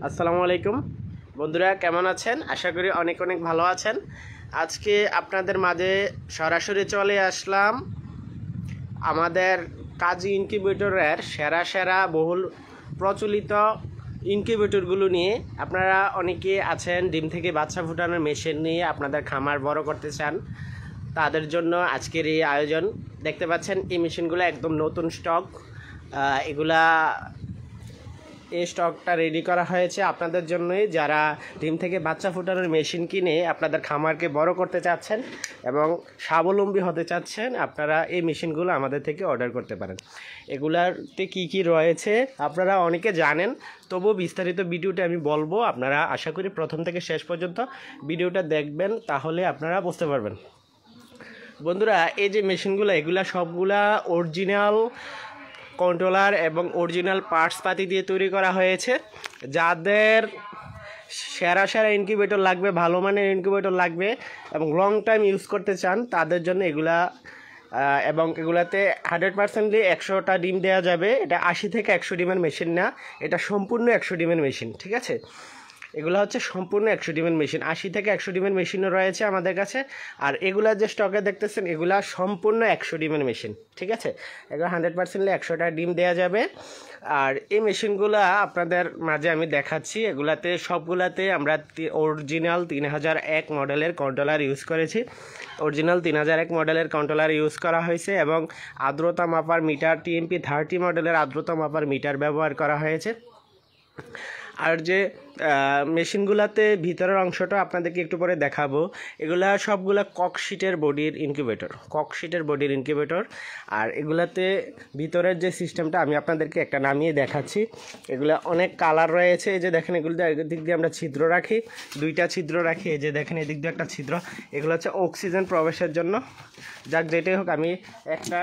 আসসালামু আলাইকুম বন্ধুরা, কেমন আছেন? আশা করি অনেক অনেক ভালো আছেন। আজকে আপনাদের মাঝে সরাসরি চলে আসলাম আমাদের কাজী ইনকিউবেটরের সেরা সেরা বহুল প্রচলিত ইনকিউবেটরগুলো নিয়ে। আপনারা অনেকে আছেন ডিম থেকে বাচ্চা ফুটানোর মেশিন নিয়ে আপনাদের খামার বড় করতে চান, তাদের জন্য আজকের এই আয়োজন। দেখতে পাচ্ছেন এই মেশিনগুলো একদম নতুন স্টক। এগুলা এই স্টকটা রেডি করা হয়েছে আপনাদের জন্যই, যারা ডিম থেকে বাচ্চা ফুটানোর মেশিন কিনে আপনাদের খামারকে বড় করতে চাচ্ছেন এবং স্বাবলম্বী হতে চাচ্ছেন। আপনারা এই মেশিনগুলো আমাদের থেকে অর্ডার করতে পারেন। এগুলাতে কি কি রয়েছে আপনারা অনেকে জানেন, তবুও বিস্তারিত ভিডিওটা আমি বলবো। আপনারা আশা করি প্রথম থেকে শেষ পর্যন্ত ভিডিওটা দেখবেন, তাহলে আপনারা বুঝতে পারবেন। বন্ধুরা, এই যে মেশিনগুলো, এগুলা সবগুলা অরিজিনাল কন্ট্রোলার এবং অরিজিনাল পার্টস পাতি দিয়ে তৈরি করা হয়েছে। যাদের সেরা সেরা ইনকিউবেটর লাগবে, ভালো মানের ইনকিউবেটর লাগবে এবং লং টাইম ইউজ করতে চান, তাদের জন্য এগুলা। এবং এগুলাতে 100%লি 100টা ডিম দেওয়া যাবে। এটা 80 থেকে 100 ডিমের মেশিন না, এটা সম্পূর্ণ 100 ডিমের মেশিন। ঠিক আছে, এগুলো হচ্ছে সম্পূর্ণ 100 ডিমের মেশিন। 80 থেকে 100 ডিমের মেশিনও রয়েছে আমাদের কাছে। আর এগুলা যে স্টকে দেখতেছেন, এগুলা সম্পূর্ণ 100 ডিমের মেশিন। ঠিক আছে, এগুলো 100%লি 100টা ডিম দেওয়া যাবে। আর এই মেশিনগুলো আপনাদের মাঝে আমি দেখাচ্ছি। এগুলাতে সবগুলাতে আমরা অরিজিনাল 3001 মডেলের কন্ট্রোলার ইউজ করেছি। অরিজিনাল 3001 মডেলের কন্ট্রোলার ইউজ করা হয়েছে এবং আর্দ্রতা মাপার মিটার TMP 30 মডেলের আর্দ্রতা মাপার মিটার ব্যবহার করা হয়েছে। আর যে মেশিনগুলোতে ভিতরের অংশটা আপনাদেরকে একটু পরে দেখাবো, এগুলা সবগুলা ককশিটের বডির ইনকিউবেটর। আর এগুলাতে ভিতরের যে সিস্টেমটা আমি আপনাদেরকে একটা নামিয়ে দেখাচ্ছি। এগুলা অনেক কালার রয়েছে। এই যে দেখেন, এগুলোতে এদিক দিয়ে আমরা ছিদ্র রাখি, 2টা ছিদ্র রাখি। এই যে দেখেন, এদিক দিয়ে একটা ছিদ্র। এগুলো হচ্ছে অক্সিজেন প্রবেশের জন্য। যাক, যেটাই হোক, আমি একটা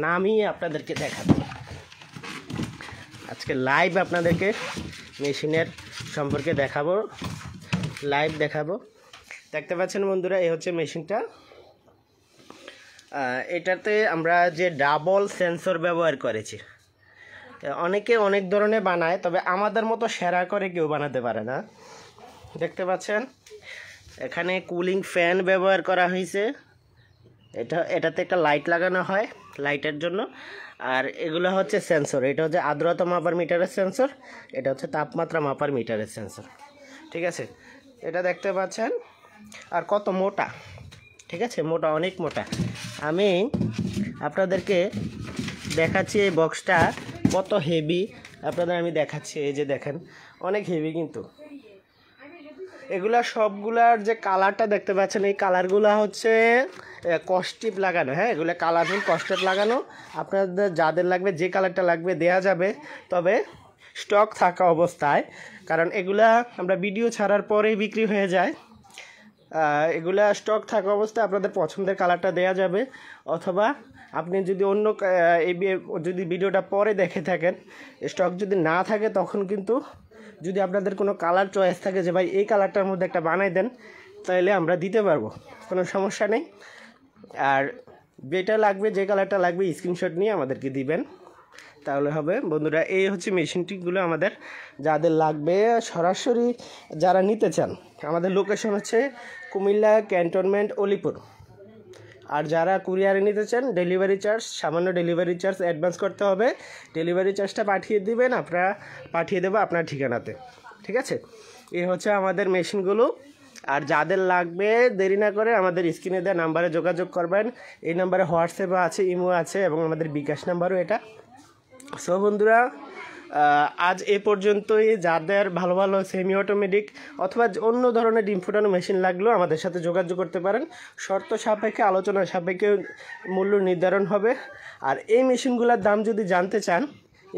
নামিয়ে আপনাদেরকে দেখাবো। আজকে লাইভ আপনাদেরকে মেশিনের সম্পর্কে লাইভ দেখাবো। দেখতে পাচ্ছেন বন্ধুরা, এই হচ্ছে মেশিনটা। এটাতে আমরা যে ডাবল সেন্সর ব্যবহার করেছি। অনেকে অনেক ধরনের বানায়, তবে আমাদের মতো সেরা করে কেউ বানাতে পারে না। দেখতে পাচ্ছেন, এখানে কুলিং ফ্যান ব্যবহার করা হয়েছে। এটাতে একটা লাইট লাগানো হয় লাইটের জন্য। আর এগুলো হচ্ছে সেন্সর। এটা হচ্ছে আর্দ্রতা মাপার মিটারের সেন্সর, এটা হচ্ছে তাপমাত্রা মাপার মিটারের সেন্সর। ঠিক আছে, এটা দেখতে পাচ্ছেন। আর কত মোটা, ঠিক আছে, মোটা, অনেক মোটা। আমি আপনাদেরকে দেখাচ্ছি এই বক্সটা কত হেভি, আপনাদের আমি দেখাচ্ছি। এই যে দেখেন, অনেক হেভি কিন্তু। এগুলা সবগুলার যে কালারটা দেখতে পাচ্ছেন, এই কালারগুলো হচ্ছে কস্টিপ লাগানো। হ্যাঁ, এগুলো কালারফুল কস্টিপ লাগানো। আপনাদের যাদের লাগবে, যে কালারটা লাগবে দেয়া যাবে, তবে স্টক থাকা অবস্থায়, কারণ এগুলা আমরা ভিডিও ছাড়ার পরেই বিক্রি হয়ে যায়। এগুলা স্টক থাকা অবস্থায় আপনাদের পছন্দের কালারটা দেয়া যাবে। অথবা আপনি যদি যদি ভিডিওটা পরে দেখে থাকেন, স্টক যদি না থাকে, তখন কিন্তু যদি আপনাদের কোনো কালার চয়েস থাকে যে ভাই এই কালারটার মধ্যে একটা বানাই দেন, তাহলে আমরা দিতে পারবো, কোনো সমস্যা নেই। আর যেটা লাগবে, যে কালারটা লাগবে, স্ক্রিনশট নিয়ে আমাদেরকে দিবেন, তাহলে হবে। বন্ধুরা, এই হচ্ছে মেশিনটিগুলো আমাদের যাদের লাগবে, সরাসরি যারা নিতে চান। আমাদের লোকেশন হচ্ছে কুমিল্লা ক্যান্টনমেন্ট, অলিপুর। আর যারা কুরিয়ারে নিতে চান, ডেলিভারি চার্জ, সামান্য ডেলিভারি চার্জ অ্যাডভান্স করতে হবে। ডেলিভারি চার্জটা পাঠিয়ে দিবেন, পাঠিয়ে দেবো আপনার ঠিকানাতে। ঠিক আছে, এই হচ্ছে আমাদের মেশিনগুলো। আর যাদের লাগবে, দেরি না করে আমাদের স্ক্রিনে দেওয়া নাম্বারে যোগাযোগ করবেন। এই নাম্বারে হোয়াটসঅ্যাপও আছে, ইমো আছে এবং আমাদের বিকাশ নাম্বারও এটা। সো বন্ধুরা, আজ এ পর্যন্তই। যাদের ভালো ভালো সেমি অটোমেটিক অথবা অন্য ধরনের ডিম ফুটানো মেশিন লাগলেও আমাদের সাথে যোগাযোগ করতে পারেন। শর্ত সাপেক্ষে, আলোচনা সাপেক্ষে মূল্য নির্ধারণ হবে। আর এই মেশিনগুলোর দাম যদি জানতে চান,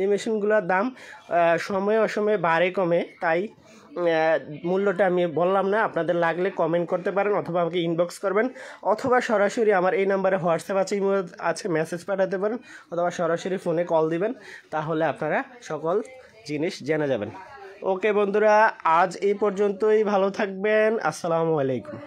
এই মেশিনগুলোর দাম সময়ে অসময়ে বাড়ে কমে, তাই মূল্যটা আমি বললাম না। আপনাদের লাগলে কমেন্ট করতে পারেন, অথবা আমাকে ইনবক্স করবেন, অথবা সরাসরি আমার এই নাম্বারে হোয়াটসঅ্যাপ আছে, ইমেল আছে, মেসেজ পাঠাতে পারেন, অথবা সরাসরি ফোনে কল দিবেন। তাহলে আপনারা সকল জিনিস জেনে যাবেন। ওকে বন্ধুরা, আজ এই পর্যন্তই। ভালো থাকবেন। আসসালামু আলাইকুম।